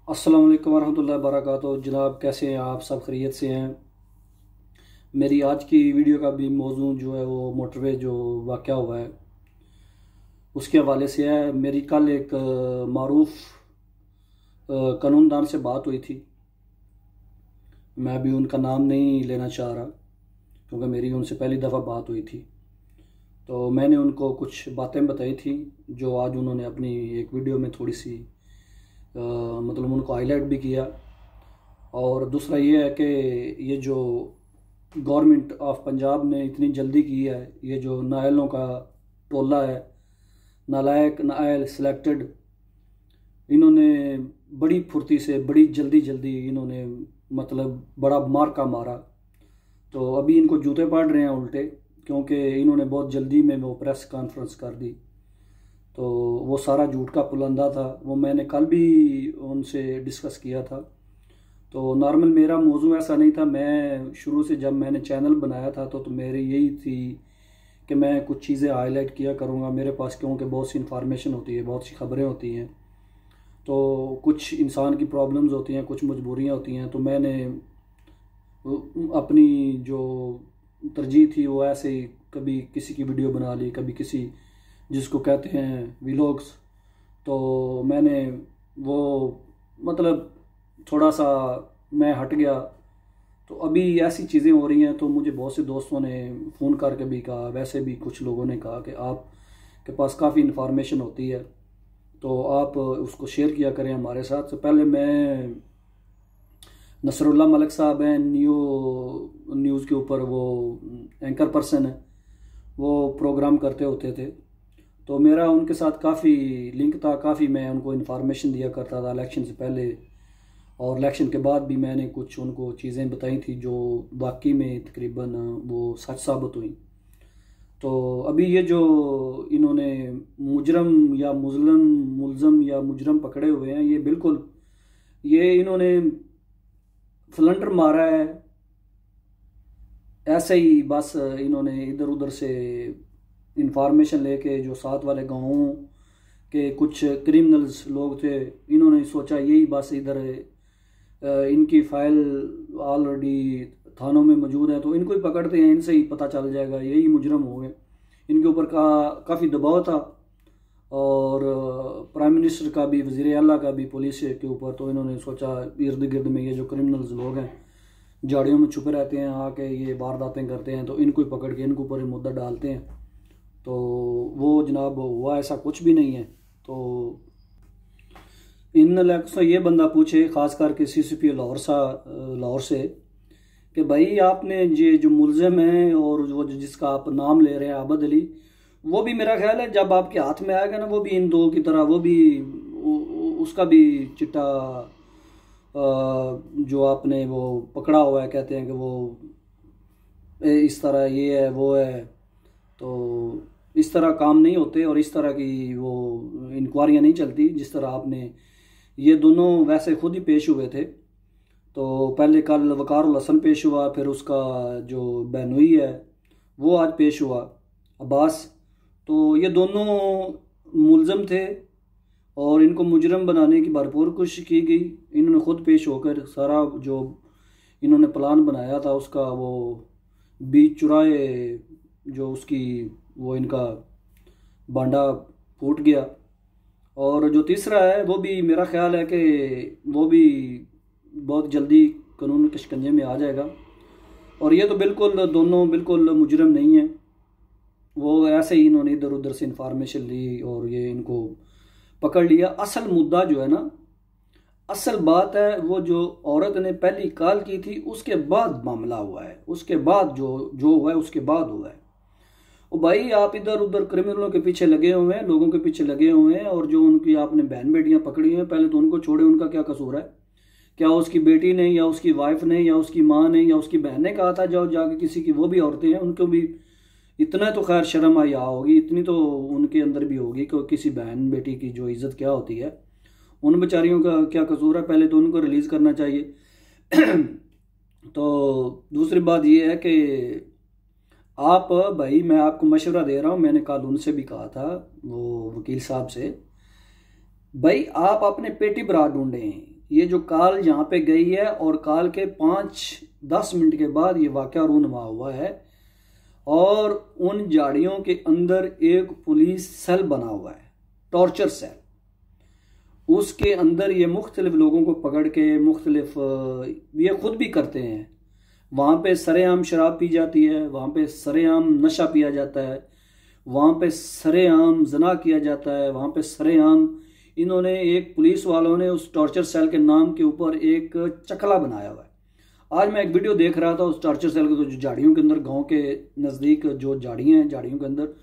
अस्सलाम वालेकुम वरहमतुल्लाहि वबरकातुहू। जनाब कैसे हैं आप? सब खैरियत से हैं? मेरी आज की वीडियो का भी मौजू जो है वो मोटरवे जो वाक़या हुआ है उसके हवाले से है। मेरी कल एक मारूफ कानूनदान से बात हुई थी। मैं अभी उनका नाम नहीं लेना चाह रहा क्योंकि मेरी उनसे पहली दफ़ा बात हुई थी। तो मैंने उनको कुछ बातें बताई थी जो आज उन्होंने अपनी एक वीडियो में थोड़ी सी मतलब उनको हाईलाइट भी किया। और दूसरा ये है कि ये जो गवर्नमेंट ऑफ पंजाब ने इतनी जल्दी की है, ये जो नायलों का टोला है, नालायक नायल सिलेक्टेड, इन्होंने बड़ी फुर्ती से बड़ी जल्दी जल्दी इन्होंने मतलब बड़ा मार्का मारा। तो अभी इनको जूते पड़ रहे हैं उल्टे, क्योंकि इन्होंने बहुत जल्दी में वो प्रेस कॉन्फ्रेंस कर दी। तो वो सारा झूठ का पुलंदा था। वो मैंने कल भी उनसे डिस्कस किया था। तो नॉर्मल मेरा मौजू ऐसा नहीं था। मैं शुरू से जब मैंने चैनल बनाया था तो मेरी यही थी कि मैं कुछ चीज़ें हाईलाइट किया करूँगा मेरे पास, क्योंकि बहुत सी इन्फॉर्मेशन होती है, बहुत सी खबरें होती हैं, तो कुछ इंसान की प्रॉब्लम्स होती हैं, कुछ मजबूरियाँ होती हैं। तो मैंने अपनी जो तरजीह थी वो ऐसे ही कभी किसी की वीडियो बना ली, कभी किसी जिसको कहते हैं व्लॉग्स। तो मैंने वो मतलब थोड़ा सा मैं हट गया। तो अभी ऐसी चीज़ें हो रही हैं तो मुझे बहुत से दोस्तों ने फ़ोन करके भी कहा, वैसे भी कुछ लोगों ने कहा कि आपके पास काफ़ी इन्फॉर्मेशन होती है तो आप उसको शेयर किया करें हमारे साथ। तो पहले मैं नसरुल्लाह मलिक साहब हैं, न्यूज़ के ऊपर वो एंकर पर्सन है, वो प्रोग्राम करते होते थे। तो मेरा उनके साथ काफ़ी लिंक था, काफ़ी मैं उनको इन्फॉर्मेशन दिया करता था इलेक्शन से पहले और इलेक्शन के बाद भी। मैंने कुछ उनको चीज़ें बताई थी जो वाकई में तकरीबन वो सच साबित हुई। तो अभी ये जो इन्होंने मुलज़म या मुजरम पकड़े हुए हैं, ये बिल्कुल ये इन्होंने फ्लंडर मारा है ऐसे ही। बस इन्होंने इधर उधर से इंफॉर्मेशन लेके जो साथ वाले गाँवों के कुछ क्रिमिनल्स लोग थे, इन्होंने सोचा यही बस इधर इनकी फ़ाइल ऑलरेडी थानों में मौजूद है तो इनको ही पकड़ते हैं, इनसे ही पता चल जाएगा, यही मुजरम हो गए। इनके ऊपर काफ़ी दबाव था और प्राइम मिनिस्टर का भी, वज़ीर आला का भी पुलिस के ऊपर। तो इन्होंने सोचा इर्द गिर्द में ये जो क्रिमिनल्स लोग हैं झाड़ियों में छुपे रहते हैं, आके ये वारदातें करते हैं, तो इनको ही पकड़ के इनके ऊपर मुद्दा डालते हैं। तो वो जनाब हुआ ऐसा कुछ भी नहीं है। तो इन इलाकों से ये बंदा पूछे, ख़ास करके CCP लाहौर से, कि भाई आपने ये जो मुलज़िम है और वो जिसका आप नाम ले रहे हैं आबद अली, वो भी मेरा ख्याल है जब आपके हाथ में आएगा ना, वो भी इन दो की तरह वो भी उसका भी चिट्टा जो आपने वो पकड़ा हुआ है, कहते हैं कि वो इस तरह ये है वो है। तो इस तरह काम नहीं होते और इस तरह की वो इंक्वायरियाँ नहीं चलती जिस तरह आपने। ये दोनों वैसे खुद ही पेश हुए थे। तो पहले कल वकारउल हसन पेश हुआ, फिर उसका जो बहनोई है वो आज पेश हुआ, अब्बास। तो ये दोनों मुलज़म थे और इनको मुजरम बनाने की भरपूर कोशिश की गई। इन्होंने खुद पेश होकर सारा जो इन्होंने प्लान बनाया था उसका वो बीच चुराए, जो उसकी वो इनका बांडा फूट गया। और जो तीसरा है वो भी मेरा ख्याल है कि वो भी बहुत जल्दी कानून के शिकंजे में आ जाएगा। और ये तो बिल्कुल दोनों बिल्कुल मुजरम नहीं है, वो ऐसे ही इन्होंने इधर उधर से इंफॉर्मेशन ली और ये इनको पकड़ लिया। असल मुद्दा जो है ना, असल बात है वो जो औरत ने पहली कॉल की थी उसके बाद मामला हुआ है, उसके बाद जो हुआ है उसके बाद हुआ है। और भाई आप इधर उधर क्रिमिनलों के पीछे लगे हुए हैं, लोगों के पीछे लगे हुए हैं, और जो उनकी आपने बहन बेटियां पकड़ी हैं, पहले तो उनको छोड़े, उनका क्या कसूर है? क्या उसकी बेटी ने या उसकी वाइफ ने या उसकी माँ ने या उसकी बहन ने कहा था जाओ जाके किसी की? वो भी औरतें हैं, उनको भी इतना तो खैर शर्म आया होगी, इतनी तो उनके अंदर भी होगी कि किसी बहन बेटी की जो इज्जत क्या होती है, उन बेचारियों का क्या कसूर है? पहले तो उनको रिलीज़ करना चाहिए। तो दूसरी बात ये है कि आप भाई, मैं आपको मशवरा दे रहा हूँ, मैंने कल उनसे भी कहा था वो वकील साहब से, भाई आप अपने पेटी भरा ढूंढें। ये जो कॉल यहाँ पे गई है और कॉल के 5-10 मिनट के बाद ये वाक़या रूनुमा हुआ है और उन झाड़ियों के अंदर एक पुलिस सेल बना हुआ है, टॉर्चर सेल। उसके अंदर ये मुख्तलिफ लोगों को पकड़ के मुख्तलिफ ये खुद भी करते हैं। वहाँ पे सरेआम शराब पी जाती है, वहाँ पे सरेआम नशा पिया जाता है, वहाँ पे सरेआम जना किया जाता है, वहाँ पे सरेआम इन्होंने एक पुलिस वालों ने उस टॉर्चर सेल के नाम के ऊपर एक चकला बनाया हुआ है। आज मैं एक वीडियो देख रहा था उस टॉर्चर सेल के, तो जो झाड़ियों के अंदर गांव के नज़दीक जो झाड़ियाँ हैं, झाड़ियों के अंदर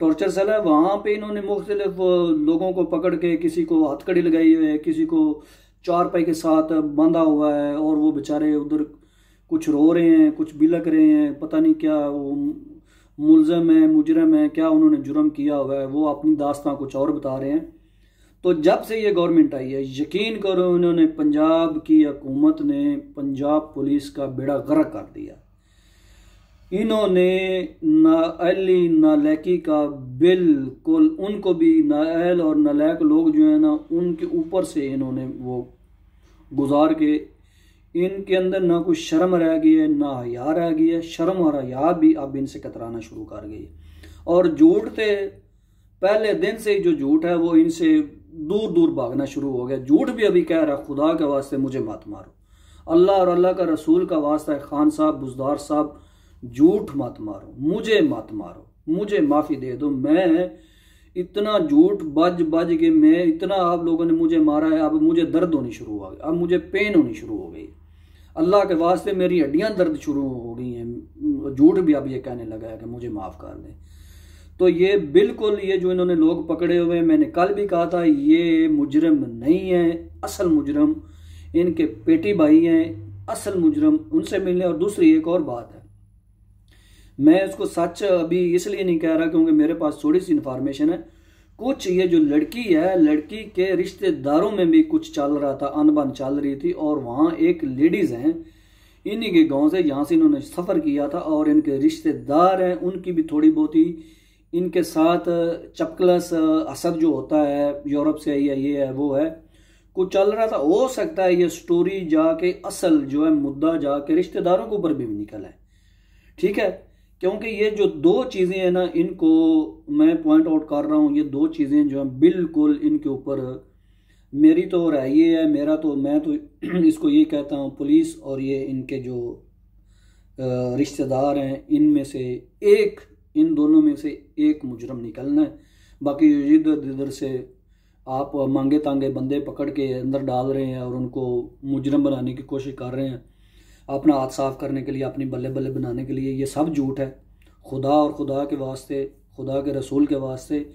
टॉर्चर सेल है, वहाँ पे इन्होंने मुख्तलिफ लोगों को पकड़ के किसी को हथकड़ी लगाई हुई है, किसी को चारपाई के साथ बांधा हुआ है और वो बेचारे उधर कुछ रो रहे हैं, कुछ बिलक रहे हैं, पता नहीं क्या वो मुलजम है, मुजरम है, क्या उन्होंने जुर्म किया हुआ है, वो अपनी दास्तां कुछ और बता रहे हैं। तो जब से ये गवर्नमेंट आई है, यकीन करो उन्होंने पंजाब की हुकूमत ने पंजाब पुलिस का बेड़ा गर्क कर दिया। इन्होंने नाअहली नालैकी का बिल्कुल, उनको भी नाअहल और नालायक लोग जो है ना उनके ऊपर से इन्होंने वो गुजार के, इनके अंदर ना कुछ शर्म रह गई है ना हया रह गई है। शर्म और हया भी अब इनसे कतराना शुरू कर गई और झूठ थे पहले दिन से ही, जो झूठ है वो इनसे दूर दूर भागना शुरू हो गया। झूठ भी अभी कह रहा, खुदा के वास्ते मुझे मत मारो, अल्लाह और अल्लाह का रसूल का वास्ता है, खान साहब बुजदार साहब झूठ मत मारो, मुझे मत मारो, मुझे माफ़ी दे दो। मैं इतना झूठ बज बज के मैं इतना आप लोगों ने मुझे मारा है, अब मुझे दर्द होनी शुरू हो गई, अब मुझे पेन होनी शुरू हो गई, अल्लाह के वास्ते मेरी हड्डियां दर्द शुरू हो गई हैं। झूठ भी अब ये कहने लगा है कि मुझे माफ़ कर दें। तो ये बिल्कुल ये जो इन्होंने लोग पकड़े हुए, मैंने कल भी कहा था, ये मुजरम नहीं है, असल मुजरम इनके पेटी भाई हैं, असल मुजरम उनसे मिलने। और दूसरी एक और बात है, मैं इसको सच अभी इसलिए नहीं कह रहा क्योंकि मेरे पास थोड़ी सी इन्फॉर्मेशन है। कुछ ये जो लड़की है, लड़की के रिश्तेदारों में भी कुछ चल रहा था, अनबन चल रही थी और वहाँ एक लेडीज़ हैं इन्हीं के गांव से, जहाँ से इन्होंने सफ़र किया था और इनके रिश्तेदार हैं, उनकी भी थोड़ी बहुत ही इनके साथ चपकलस असर जो होता है, यूरोप से है, ये है वो है, कुछ चल रहा था। हो सकता है ये स्टोरी जाके असल जो है मुद्दा जाके रिश्तेदारों के ऊपर भी निकल है, ठीक है। क्योंकि ये जो दो चीज़ें हैं ना, इनको मैं पॉइंट आउट कर रहा हूँ, ये दो चीज़ें जो हैं बिल्कुल इनके ऊपर, मेरी तो राय ये है, मेरा तो मैं तो इसको ये कहता हूँ, पुलिस और ये इनके जो रिश्तेदार हैं, इनमें से एक, इन दोनों में से एक मुजरम निकलना है। बाकी इधर इधर से आप मांगे तांगे बंदे पकड़ के अंदर डाल रहे हैं और उनको मुजरम बनाने की कोशिश कर रहे हैं, अपना हाथ साफ करने के लिए, अपनी बल्ले बल्ले बनाने के लिए, ये सब झूठ है। खुदा और खुदा के वास्ते, खुदा के रसूल के वास्ते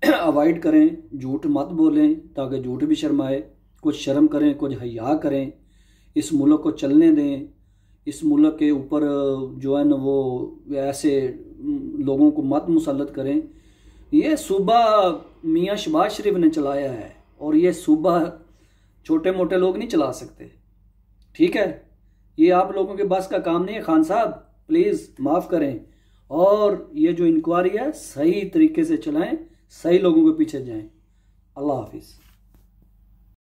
अवॉइड करें, झूठ मत बोलें ताकि झूठ भी शर्माए, कुछ शर्म करें, कुछ हया करें, इस मुल्क को चलने दें। इस मुल्क के ऊपर जो है ना वो ऐसे लोगों को मत मुसल्लत करें। ये सूबा मियाँ शहबाज शरीफ ने चलाया है और ये सूबा छोटे मोटे लोग नहीं चला सकते, ठीक है। ये आप लोगों के बस का काम नहीं है। खान साहब प्लीज़ माफ़ करें और ये जो इंक्वायरी है सही तरीके से चलाएं, सही लोगों के पीछे जाएं। अल्लाह हाफिज़।